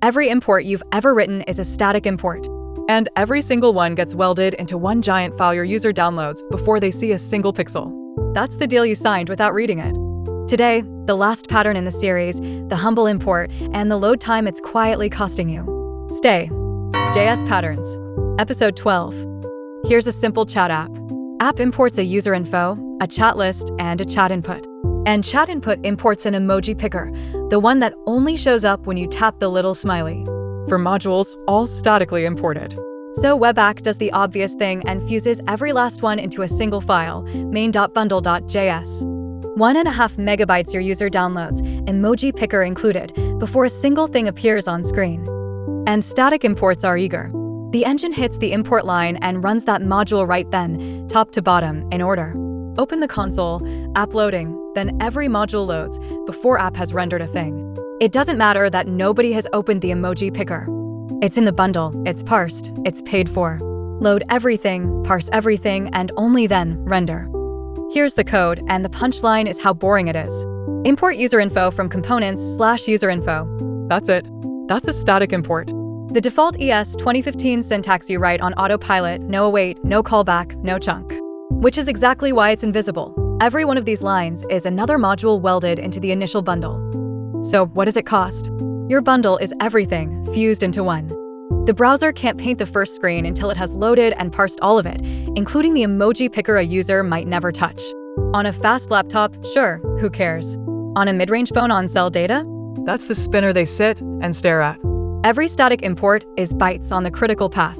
Every import you've ever written is a static import. And every single one gets welded into one giant file your user downloads before they see a single pixel. That's the deal you signed without reading it. Today, the last pattern in the series, the humble import, and the load time it's quietly costing you. Stay. JS Patterns. Episode 12. Here's a simple chat app. App imports a user info, a chat list, and a chat input. And chat input imports an emoji picker, the one that only shows up when you tap the little smiley. For modules, all statically imported. So webpack does the obvious thing and fuses every last one into a single file, main.bundle.js. 1.5 megabytes your user downloads, emoji picker included, before a single thing appears on screen. And static imports are eager. The engine hits the import line and runs that module right then, top to bottom, in order. Open the console, app loading, then every module loads before app has rendered a thing. It doesn't matter that nobody has opened the emoji picker. It's in the bundle, it's parsed, it's paid for. Load everything, parse everything, and only then render. Here's the code, and the punchline is how boring it is. Import user info from components/user info. That's it. That's a static import. The default ES 2015 syntax you write on autopilot, no await, no callback, no chunk. Which is exactly why it's invisible. Every one of these lines is another module welded into the initial bundle. So what does it cost? Your bundle is everything fused into one. The browser can't paint the first screen until it has loaded and parsed all of it, including the emoji picker a user might never touch. On a fast laptop, sure, who cares? On a mid-range phone on cell data? That's the spinner they sit and stare at. Every static import is bytes on the critical path.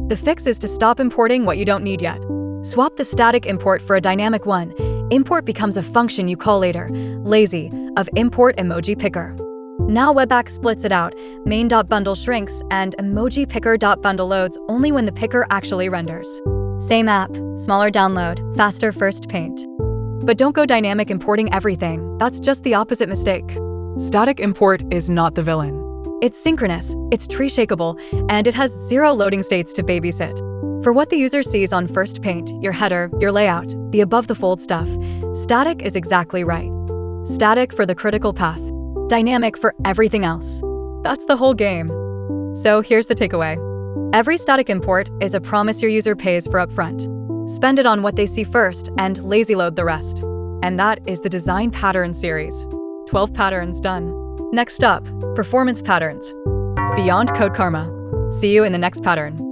The fix is to stop importing what you don't need yet. Swap the static import for a dynamic one. Import becomes a function you call later, lazy, of import emoji picker. Now webpack splits it out, main.bundle shrinks, and emoji picker.bundle loads only when the picker actually renders. Same app, smaller download, faster first paint. But don't go dynamic importing everything. That's just the opposite mistake. Static import is not the villain. It's synchronous, it's tree-shakeable, and it has 0 loading states to babysit. For what the user sees on first paint, your header, your layout, the above-the-fold stuff, static is exactly right. Static for the critical path, dynamic for everything else. That's the whole game. So here's the takeaway. Every static import is a promise your user pays for upfront. Spend it on what they see first and lazy load the rest. And that is the design pattern series. 12 patterns done. Next up, performance patterns. Beyond code karma. See you in the next pattern.